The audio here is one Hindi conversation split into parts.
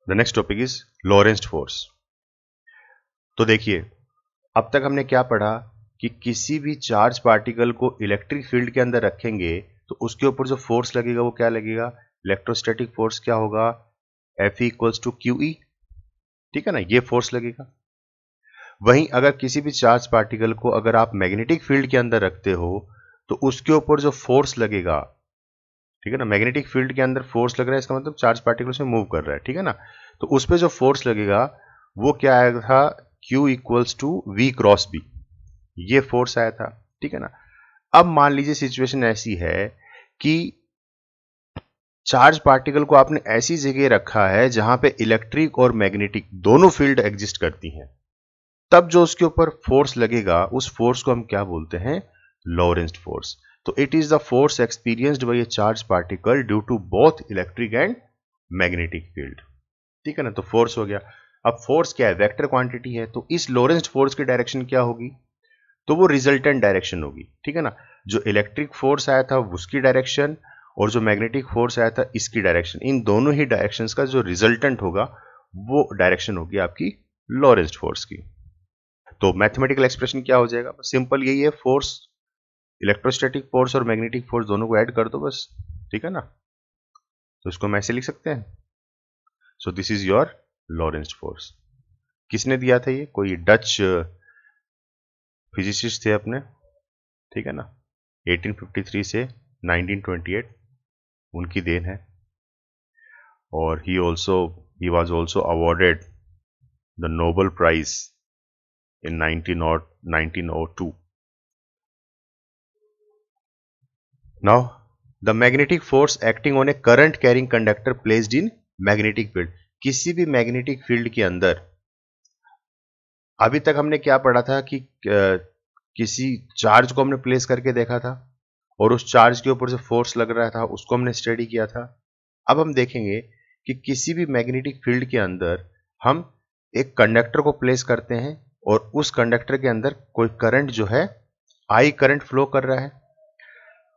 The next topic is Lorentz force. तो देखिए, अब तक हमने क्या पढ़ा कि किसी भी चार्ज पार्टिकल को इलेक्ट्रिक फील्ड के अंदर रखेंगे तो उसके ऊपर जो फोर्स लगेगा वो क्या लगेगा, इलेक्ट्रोस्टैटिक फोर्स क्या होगा, F इक्वल्स टू QE, ठीक है ना, ये फोर्स लगेगा। वहीं अगर किसी भी चार्ज पार्टिकल को अगर आप मैग्नेटिक फील्ड के अंदर रखते हो तो उसके ऊपर जो फोर्स लगेगा, ठीक है ना, मैग्नेटिक फील्ड के अंदर फोर्स लग रहा है, इसका मतलब चार्ज पार्टिकल से मूव कर रहा है, ठीक है ना, तो उस पर जो फोर्स लगेगा वो क्या आया था, Q equals to V cross B, ये फोर्स आया था, ठीक है ना। अब मान लीजिए सिचुएशन ऐसी है कि चार्ज पार्टिकल को आपने ऐसी जगह रखा है जहां पे इलेक्ट्रिक और मैग्नेटिक दोनों फील्ड एग्जिस्ट करती हैं, तब जो उसके ऊपर फोर्स लगेगा उस फोर्स को हम क्या बोलते हैं, लॉरेंट्ज फोर्स। तो it is the force experienced by a charge particle due to both electric and magnetic field, ठीक है ना। तो फोर्स हो गया। अब फोर्स क्या है, वेक्टर क्वांटिटी है, तो इस लॉरेंट्ज फोर्स की डायरेक्शन क्या होगी, तो वो रिजल्टेंट डायरेक्शन होगी, ठीक है ना। जो इलेक्ट्रिक फोर्स आया था उसकी डायरेक्शन और जो मैग्नेटिक फोर्स आया था इसकी डायरेक्शन, इन दोनों ही डायरेक्शंस का जो रिजल्टेंट होगा वो डायरेक्शन होगी आपकी लॉरेंट्ज फोर्स की। तो मैथमेटिकल एक्सप्रेशन क्या हो जाएगा, सिंपल यही है, फोर्स, इलेक्ट्रोस्टैटिक फोर्स और मैग्नेटिक फोर्स दोनों को ऐड कर दो बस, ठीक है ना। तो इसको हम ऐसे लिख सकते हैं, so this is your Lorentz force. किसने दिया था ये, कोई डच फिजिसिस्ट थे अपने, ठीक है ना, 1853 से 1928 उनकी देन है। और he was also awarded the Nobel prize in 1902। Now the magnetic force acting on a current carrying conductor placed in magnetic field. किसी भी मैग्नेटिक फील्ड के अंदर, अभी तक हमने क्या पढ़ा था कि किसी चार्ज को हमने प्लेस करके देखा था और उस चार्ज के ऊपर जो फोर्स लग रहा था उसको हमने स्टडी किया था। अब हम देखेंगे कि किसी भी मैग्नेटिक फील्ड के अंदर हम एक कंडक्टर को प्लेस करते हैं और उस कंडक्टर के अंदर कोई करंट जो है I करंट फ्लो कर रहा है।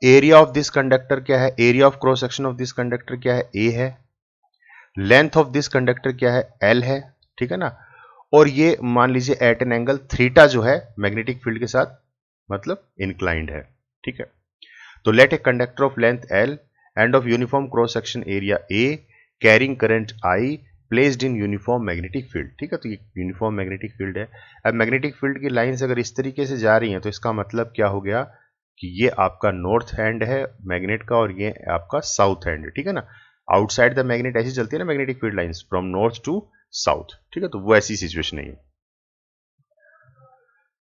एरिया ऑफ दिस कंडक्टर क्या है, area of cross section of this conductor क्या है, A है। लेंथ ऑफ दिस कंडक्टर क्या है, L है, ठीक है ना। और ये मान लीजिए एट एन एंगल थीटा जो है मैग्नेटिक फील्ड के साथ मतलब इंक्लाइंड है, ठीक है। तो let a conductor of length L and of uniform cross section area A carrying current I placed in uniform magnetic field, ठीक है। तो ये यूनिफॉर्म मैग्नेटिक फील्ड है। अब मैग्नेटिक फील्ड की लाइंस अगर इस तरीके से जा रही हैं तो इसका मतलब क्या हो गया कि ये आपका नॉर्थ हैंड है मैग्नेट का और ये आपका साउथ हैंड है, ठीक है ना। आउटसाइड द मैग्नेट ऐसी चलती है ना magnetic field lines from north to south, ठीक है। तो वो ऐसी सिचुएशन है।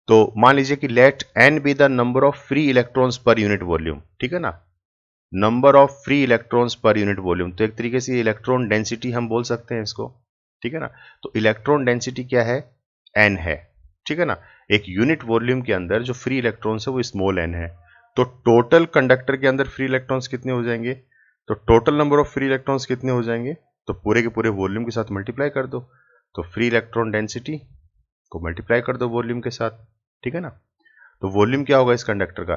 तो मान लीजिए कि let n be the number of free electrons per unit volume, ठीक है ना, number of free electrons per unit volume. तो एक तरीके से इलेक्ट्रॉन डेंसिटी हम बोल सकते हैं इसको, ठीक है ना। तो इलेक्ट्रॉन डेंसिटी क्या है, n है, ठीक है ना। एक यूनिट वॉल्यूम के अंदर जो फ्री इलेक्ट्रॉन्स है वो स्मॉल n है। तो टोटल कंडक्टर के अंदर फ्री इलेक्ट्रॉन्स कितने हो जाएंगे, तो total number of free electrons कितने हो जाएंगे, तो पूरे के पूरे वॉल्यूम के साथ मल्टीप्लाई कर दो। तो फ्री इलेक्ट्रॉन डेंसिटी को मल्टीप्लाई कर दो वॉल्यूम के साथ, ठीक है ना। तो वॉल्यूम क्या होगा इस कंडक्टर का,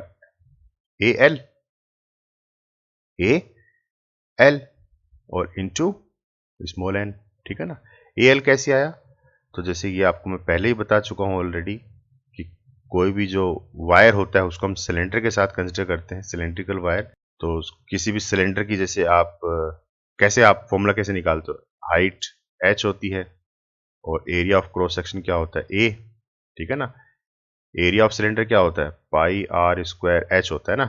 AL और इनटू स्मॉल n, ठीक है ना। AL कैसे आया, तो जैसे ये आपको मैं पहले ही बता चुका हूं ऑलरेडी कि कोई भी जो वायर होता है उसको हम सिलेंडर के साथ कंसिडर करते हैं, सिलेंड्रिकल वायर। तो किसी भी सिलेंडर की जैसे आप कैसे आप फॉर्मूला कैसे निकालते हो, हाइट h होती है और एरिया ऑफ क्रॉस सेक्शन क्या होता है, A, ठीक है ना। एरिया ऑफ सिलेंडर क्या होता है, पाई आर स्क्वायर h होता है ना।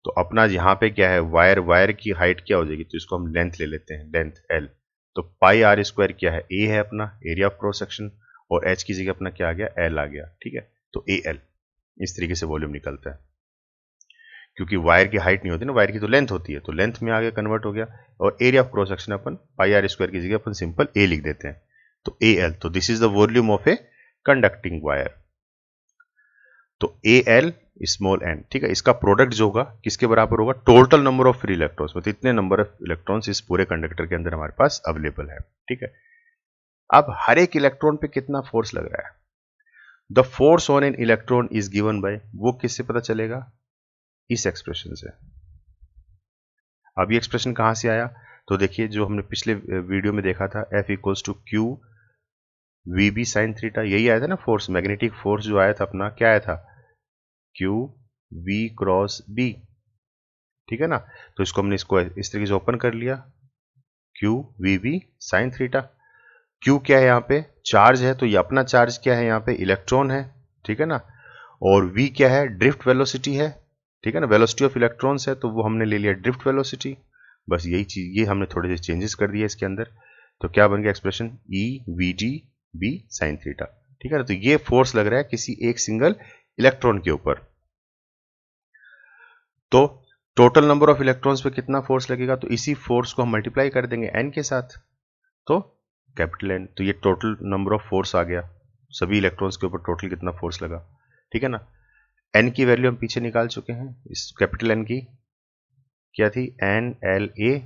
तो अपना यहाँ पे क्या है, वायर की हाइट क्या हो जाएगी, तो इसको हम लेंथ ले लेते हैं, लेंथ L। तो पाई आर स्क्वायर क्या है, A है अपना एरिया ऑफ क्रॉस सेक्शन और h की जगह अपना क्या आ गया, L आ गया, ठीक है। तो AL इस तरीके से वॉल्यूम निकलता है, क्योंकि वायर की हाइट नहीं होती ना, वायर की तो लेंथ होती है, तो लेंथ में आगे कन्वर्ट हो गया और एरिया ऑफ क्रॉस सेक्शन अपन पाई आर स्क्वायर की जगह अपन सिंपल A लिख देते हैं, तो AL। तो this is the volume of a conducting wire. तो AL स्मॉल n, ठीक है। इसका प्रोडक्ट जो होगा किसके बराबर होगा, total number of free electrons, मतलब इतने नंबर ऑफ इलेक्ट्रॉन्स इस पूरे कंडक्टर के अंदर हमारे पास अवेलेबल है, ठीक है। अब हर एक इलेक्ट्रॉन पे कितना फोर्स लग रहा है, the force on an electron is given by, वो किससे पता चलेगा, इस एक्सप्रेशन से। अब ये एक्सप्रेशन कहां से आया, तो देखिए जो हमने पिछले वीडियो में देखा था F equals to q v B sine theta, यही आया था ना फोर्स, मैग्नेटिक फोर्स जो आया था अपना क्या आया था, क्यू वी क्रॉस बी, ठीक है ना। तो इसको हमने इसको इस तरीके से ओपन कर लिया, q v B sine theta. Q क्या है यहाँ पे, चार्ज है, तो ये अपना चार्ज क्या है यहाँ पे, इलेक्ट्रॉन है, ठीक है ना। और वी क्या है, ड्रिफ्ट वेलोसिटी है, ठीक है ना, वेलोसिटी ऑफ इलेक्ट्रॉन्स है, तो वो हमने ले लिया ड्रिफ्ट वेलोसिटी। बस यही चीज, ये हमने थोड़े से चेंजेस कर दिए इसके अंदर। तो क्या बन गया expression, e v d B sine theta, ठीक है ना। तो ये फोर्स लग रहा है किसी एक सिंगल इलेक्ट्रॉन के ऊपर। तो टोटल नंबर ऑफ इलेक्ट्रॉन्स पे कितना फोर्स लगेगा, तो इसी फोर्स को हम मल्टीप्लाई कर देंगे एन के साथ, तो कैपिटल एन। तो ये टोटल नंबर ऑफ फोर्स आ गया, सभी इलेक्ट्रॉन्स के ऊपर टोटल कितना फोर्स लगा, ठीक है ना। एन की वैल्यू हम पीछे निकाल चुके हैं, इस कैपिटल एन की क्या थी, एन एल ए,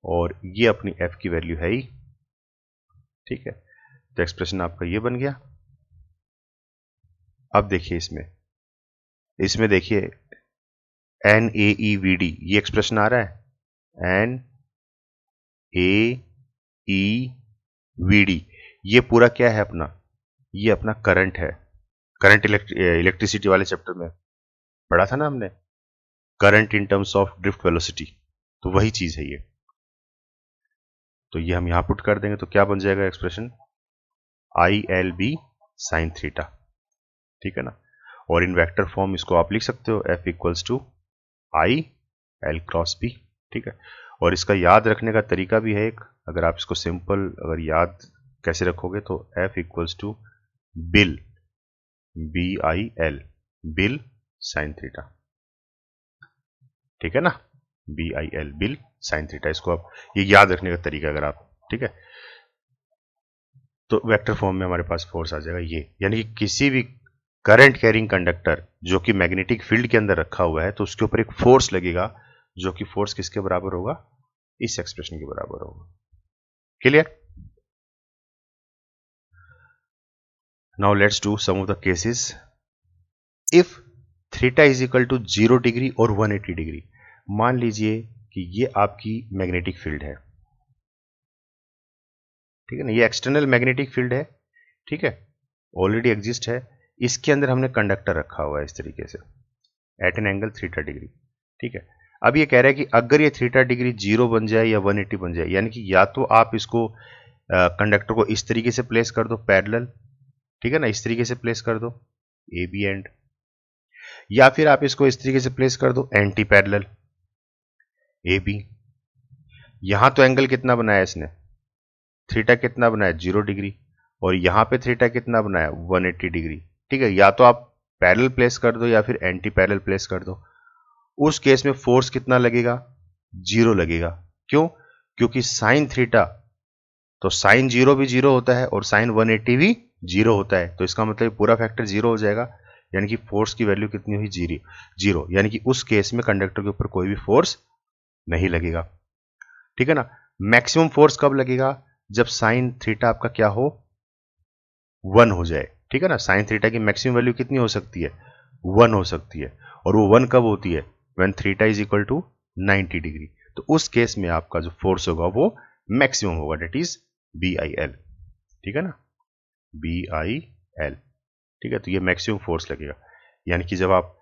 और ये अपनी एफ की वैल्यू है ही, ठीक है। तो एक्सप्रेशन आपका ये बन गया। अब देखिए इसमें देखिए n A e v d, ये एक्सप्रेशन आ रहा है, n A e v d, ये पूरा क्या है अपना, ये अपना करंट है। करंट इलेक्ट्रिसिटी वाले चैप्टर में पढ़ा था ना हमने, current in terms of drift velocity, तो वही चीज है ये। तो ये हम यहां पुट कर देंगे, तो क्या बन जाएगा expression, I L B sine theta, ठीक है ना। और इन वेक्टर फॉर्म इसको आप लिख सकते हो, F equals to I L cross B, ठीक है। और इसका याद रखने का तरीका भी है एक, अगर आप इसको सिंपल अगर याद कैसे रखोगे, तो F equals to bill, B I L, bill sine theta, ठीक है ना, B I L bill sine theta. इसको आप ये याद रखने का तरीका अगर आप, ठीक है। तो वेक्टर फॉर्म में हमारे पास फोर्स आ जाएगा ये, यानी कि किसी भी करंट कैरिंग कंडक्टर जो कि मैग्नेटिक फील्ड के अंदर रखा हुआ है, तो उसके ऊपर एक फोर्स लगेगा, जो कि फोर्स किसके बराबर होगा, इस एक्सप्रेशन के बराबर होगा। Clear. Now let's do some of the cases. If theta is equal to 0 degree और 180 डिग्री, मान लीजिए कि ये आपकी मैग्नेटिक फील्ड है, ठीक है ना, ये एक्सटर्नल मैग्नेटिक फील्ड है, ठीक है, ऑलरेडी एग्जिस्ट है। इसके अंदर हमने कंडक्टर रखा हुआ है इस तरीके से at an angle theta degree, ठीक है। अब ये कह रहा है कि अगर ये थीटा डिग्री 0 बन जाए या 180 बन जाए, यानी कि या तो आप इसको कंडक्टर को इस तरीके से प्लेस कर दो पैरेलल, ठीक है ना, इस तरीके से प्लेस कर दो ए बी एंड, या फिर आप इसको इस तरीके से प्लेस कर दो एंटी पैरेलल ए बी। यहां तो एंगल कितना बनाया इसने, थीटा कितना बनाया 0 डिग्री, और यहां पे थीटा कितना बनाया 180 डिग्री, ठीक है। या तो आप पैरेलल प्लेस कर दो या फिर एंटी पैरेलल प्लेस कर दो, उस केस में फोर्स कितना लगेगा, 0 लगेगा। क्यों, क्योंकि साइन थीटा, तो साइन 0 भी 0 होता है और साइन 180 भी 0 होता है, तो इसका मतलब पूरा फैक्टर 0 हो जाएगा, यानी कि फोर्स की वैल्यू कितनी हुई, 0, यानी कि उस केस में कंडक्टर के ऊपर कोई भी फोर्स नहीं लगेगा, ठीक है ना। मैक्सिमम फोर्स कब लगेगा, जब साइन थीटा आपका क्या हो, 1 हो जाए, ठीक है ना। साइन थीटा की मैक्सिमम वैल्यू कितनी हो सकती है, 1 हो सकती है, और वो 1 कब होती है, when theta is equal to 90 degree. तो उस केस में आपका जो फोर्स होगा वो मैक्सिमम होगा, that is B I L, ठीक है ना, बी आई एल, ठीक है। तो ये मैक्सिमम फोर्स लगेगा, यानी कि जब आप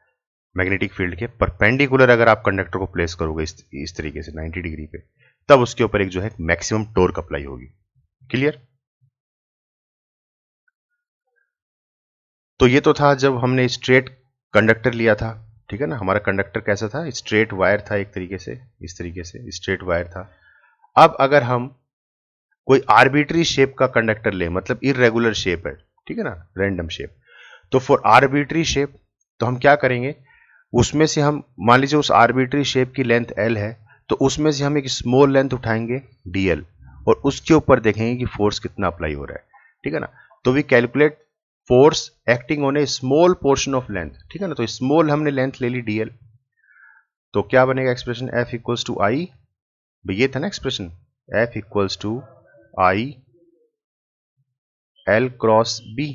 मैग्नेटिक फील्ड के परपेंडिकुलर अगर आप कंडक्टर को प्लेस करोगे इस तरीके से 90 डिग्री पे, तब उसके ऊपर एक जो है मैक्सिमम टॉर्क अप्लाई होगी। क्लियर। तो ये तो था जब हमने स्ट्रेट कंडक्टर लिया था, ठीक है ना, हमारा कंडक्टर कैसा था, स्ट्रेट वायर था, एक तरीके से इस तरीके से स्ट्रेट वायर था। अब अगर हम कोई आर्बिट्री शेप का कंडक्टर ले, मतलब इरेगुलर शेप है, ठीक है ना, रैंडम शेप, तो फॉर आर्बिट्री शेप तो हम क्या करेंगे, उसमें से हम मान लीजिए उस आर्बिट्री शेप की लेंथ एल है, तो उसमें से हम एक स्मॉल लेंथ उठाएंगे डीएल, और उसके ऊपर देखेंगे कि फोर्स कितना अप्लाई हो रहा है, ठीक है ना। तो we calculate force acting on a small portion of length, ठीक है ना। तो स्मॉल हमने लेंथ ले ली डीएल, तो क्या बनेगा expression, F equals to I, ये था ना expression, F equals to I L cross B.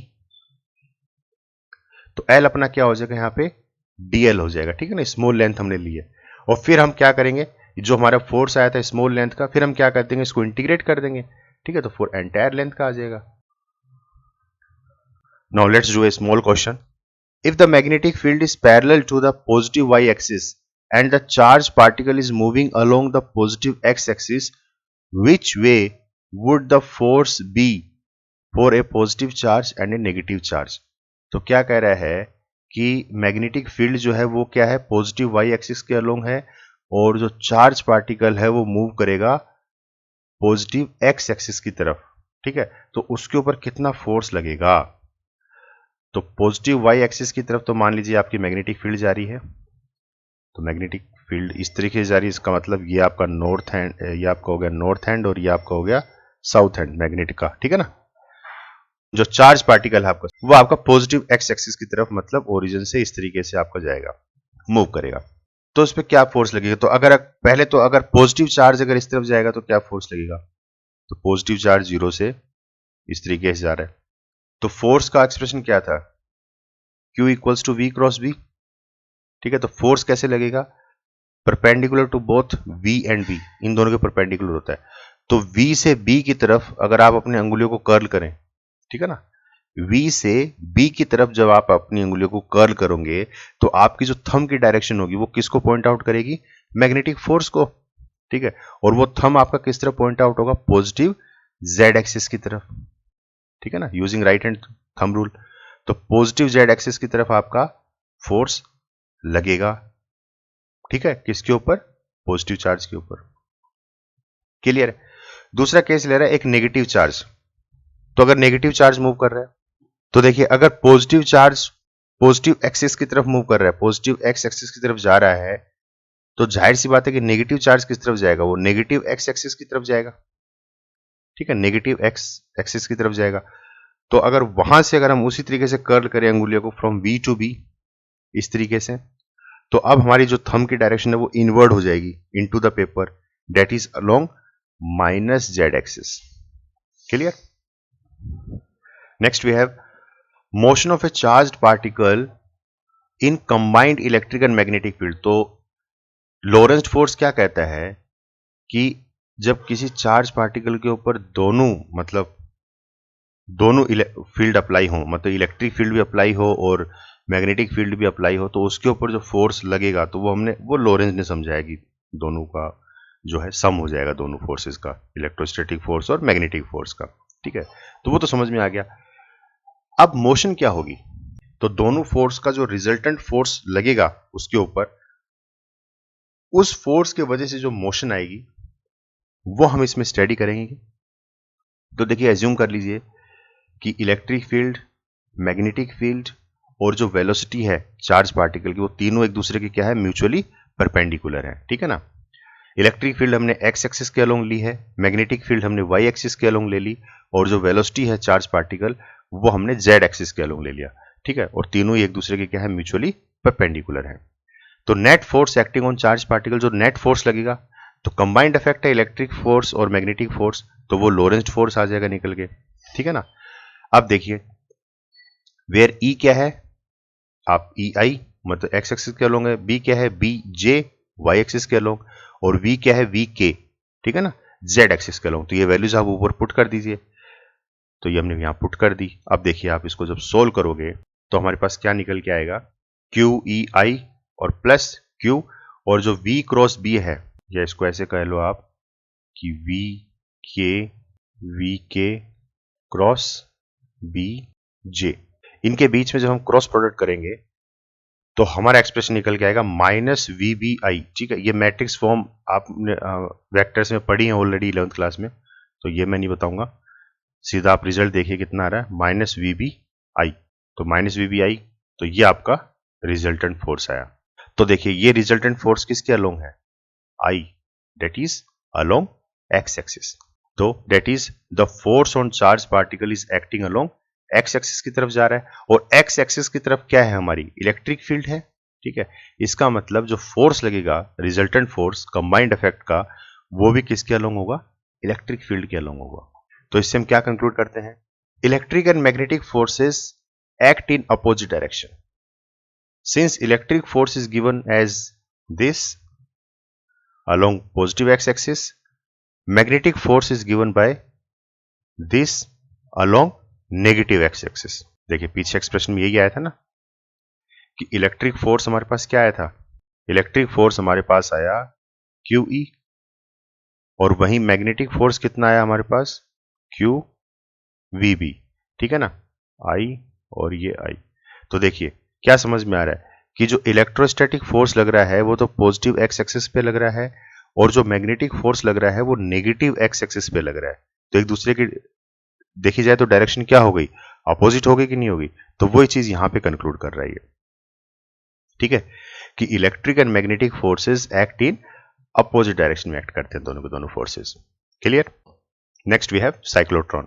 तो एल अपना क्या हो जाएगा यहाँ पे, डीएल हो जाएगा, ठीक है ना, स्मॉल लेंथ हमने ली है। और फिर हम क्या करेंगे, जो हमारा फोर्स आया था स्मॉल लेंथ का, फिर हम क्या कर देंगे, इसको इंटीग्रेट कर देंगे, ठीक है, तो फॉर एंटायर लेंथ का आ जाएगा। Now let's do a small question. If the magnetic field is parallel to the positive Y axis and the charge particle is moving along the positive X axis, which way would the force be for a positive charge and a negative charge? तो क्या कह रहा है कि मैग्नेटिक फील्ड जो है वो क्या है, पॉजिटिव वाई एक्सिस के अलोंग है, और जो चार्ज पार्टिकल है वो मूव करेगा पॉजिटिव एक्स एक्सिस की तरफ, ठीक है, तो उसके ऊपर कितना फोर्स लगेगा। तो पॉजिटिव वाई एक्सिस की तरफ तो मान लीजिए आपकी मैग्नेटिक फील्ड जा रही है, तो मैग्नेटिक फील्ड इस तरीके से जा रही है, इसका मतलब ये आपका नॉर्थ हैंड, ये आपका हो गया नॉर्थ हैंड और ये आपका हो गया साउथ हैंड मैग्नेटिक का, ठीक है ना। जो चार्ज पार्टिकल है आपका वो आपका पॉजिटिव एक्स एक्सिस की तरफ, मतलब ओरिजिन से इस तरीके से आपका जाएगा, मूव करेगा, तो उस पर क्या फोर्स लगेगा। तो अगर पहले तो अगर पॉजिटिव चार्ज अगर इस तरफ जाएगा तो क्या फोर्स लगेगा, तो पॉजिटिव चार्ज 0 से इस तरीके से जा रहा है, तो फोर्स का एक्सप्रेशन क्या था, Q equals to V cross B, ठीक है। तो फोर्स कैसे लगेगा, perpendicular to both V and B, इन दोनों के परपेंडिकुलर होता है। तो V से B की तरफ अगर आप अपने अंगुलियों को कर्ल करें, ठीक है ना, V से B की तरफ जब आप अपनी अंगुलियों को कर्ल करोगे तो आपकी जो थंब की डायरेक्शन होगी वो किसको पॉइंट आउट करेगी, मैग्नेटिक फोर्स को, ठीक है, और वो थंब आपका किस तरफ पॉइंट आउट होगा, पॉजिटिव Z एक्सिस की तरफ, ठीक है ना, using right hand thumb rule. तो पॉजिटिव Z एक्सिस की तरफ आपका फोर्स लगेगा, ठीक है, किसके ऊपर, पॉजिटिव चार्ज के ऊपर। क्लियर है। दूसरा केस ले रहा है एक नेगेटिव चार्ज। तो अगर नेगेटिव चार्ज मूव कर रहा है तो देखिए, अगर पॉजिटिव चार्ज पॉजिटिव एक्सिस की तरफ मूव कर रहा है, पॉजिटिव एक्स एक्सिस की तरफ जा रहा है, तो जाहिर सी बात है कि नेगेटिव चार्ज किस तरफ जाएगा, वो नेगेटिव एक्स एक्सिस की तरफ जाएगा, ठीक है, नेगेटिव एक्स एक्सिस की तरफ जाएगा। तो अगर वहां से अगर हम उसी तरीके से कर्ल करें अंगुलियों को फ्रॉम बी टू बी इस तरीके से, तो अब हमारी जो थंब की डायरेक्शन है वो इनवर्ड हो जाएगी into the paper, that is along minus Z axis. Clear. Next we have motion of a charged particle in combined electric and magnetic field. तो लॉरेंट्ज फोर्स क्या कहता है कि जब किसी चार्ज पार्टिकल के ऊपर दोनों फील्ड अप्लाई हो, मतलब इलेक्ट्रिक फील्ड भी अप्लाई हो और मैग्नेटिक फील्ड भी अप्लाई हो, तो उसके ऊपर जो फोर्स लगेगा तो वो लॉरेंज ने समझाया कि दोनों का जो है सम हो जाएगा, दोनों फोर्सेस का, इलेक्ट्रोस्टैटिक फोर्स और मैग्नेटिक फोर्स का, ठीक है, तो वो तो समझ में आ गया। अब मोशन क्या होगी, तो दोनों फोर्स का जो रिजल्टेंट फोर्स लगेगा उसके ऊपर, उस फोर्स के वजह से जो मोशन आएगी वो हम इसमें स्टडी करेंगे। तो देखिए, एज्यूम कर लीजिए कि इलेक्ट्रिक फील्ड, मैग्नेटिक फील्ड और जो वेलोसिटी है चार्ज पार्टिकल की, वो तीनों एक दूसरे के क्या है, म्यूचुअली परपेंडिकुलर है, ठीक है ना। इलेक्ट्रिक फील्ड हमने एक्स एक्सिस के अलोंग ली है, मैग्नेटिक फील्ड हमने वाई एक्सिस के अलोंग ले ली, और जो वेलोसिटी है चार्ज पार्टिकल वो हमने जेड एक्सिस के अलोंग ले लिया, ठीक है, और तीनों ही एक दूसरे के क्या है, म्यूचुअली परपेंडिकुलर है। तो net force acting on charge particle, जो नेट फोर्स लगेगा, तो कंबाइंड इफेक्ट है इलेक्ट्रिक फोर्स और मैग्नेटिक फोर्स, तो वो लॉरेंज फोर्स आ जाएगा निकल के, ठीक है ना। अब देखिए, वेयर ई क्या है, आप ई आई मतलब एक्स एक्सिस के अलोंग है, बी क्या है, बी जे वाई एक्सिस के अलोंग, और वी क्या है, वी के, ठीक है ना, जेड एक्सिस के अलोंग। तो ये वैल्यूज आप ऊपर पुट कर दीजिए, तो ये हमने यहां पुट कर दी। अब देखिए, आप इसको जब सोल्व करोगे तो हमारे पास क्या निकल के आएगा, क्यू ई आई और प्लस क्यू, और जो वी क्रॉस बी है, या इसको ऐसे कह लो आप कि वी के क्रॉस बी जे, इनके बीच में जब हम क्रॉस प्रोडक्ट करेंगे तो हमारा एक्सप्रेशन निकल के आएगा माइनस वी बी आई, ठीक है। ये मैट्रिक्स फॉर्म आपने वेक्टर्स में पढ़ी है ऑलरेडी 11th क्लास में, तो ये मैं नहीं बताऊंगा, सीधा आप रिजल्ट देखिए कितना आ रहा है, माइनस वी बी आई। तो माइनस वी बी आई, तो ये आपका रिजल्टेंट फोर्स आया। तो देखिए, ये रिजल्टेंट फोर्स किसके अलोंग है, I, that is along X axis. तो that is the force on charge particle is acting along X axis की तरफ जा रहा है, और एक्स एक्सिस की तरफ क्या है, हमारी इलेक्ट्रिक फील्ड है, ठीक है। इसका मतलब जो फोर्स लगेगा, रिजल्टेंट फोर्स कंबाइंड इफेक्ट का, वो भी किसके अलोंग होगा, इलेक्ट्रिक फील्ड के अलोंग होगा। तो इससे हम क्या कंक्लूड करते हैं, electric and magnetic forces act in opposite direction. Since electric force is given as this, along positive x-axis, magnetic force is given by this along negative x-axis। देखिए पीछे एक्सप्रेशन में यही आया था ना कि इलेक्ट्रिक फोर्स हमारे पास क्या आया था, इलेक्ट्रिक फोर्स हमारे पास आया QE, और वहीं मैग्नेटिक फोर्स कितना आया हमारे पास, QVB, ठीक है ना, I और ये I। तो देखिए क्या समझ में आ रहा है कि जो इलेक्ट्रोस्टैटिक फोर्स लग रहा है वो तो पॉजिटिव एक्स एक्सिस पे लग रहा है, और जो मैग्नेटिक फोर्स लग रहा है वो नेगेटिव एक्स एक्सिस पे लग रहा है। तो एक दूसरे की देखी जाए तो डायरेक्शन क्या हो गई, अपोजिट हो गई कि नहीं होगी। तो वही चीज यहां पे कंक्लूड कर रही है, ठीक है, कि electric and magnetic forces act in opposite direction में एक्ट करते हैं दोनों के दोनों forces. Clear. Next we have cyclotron.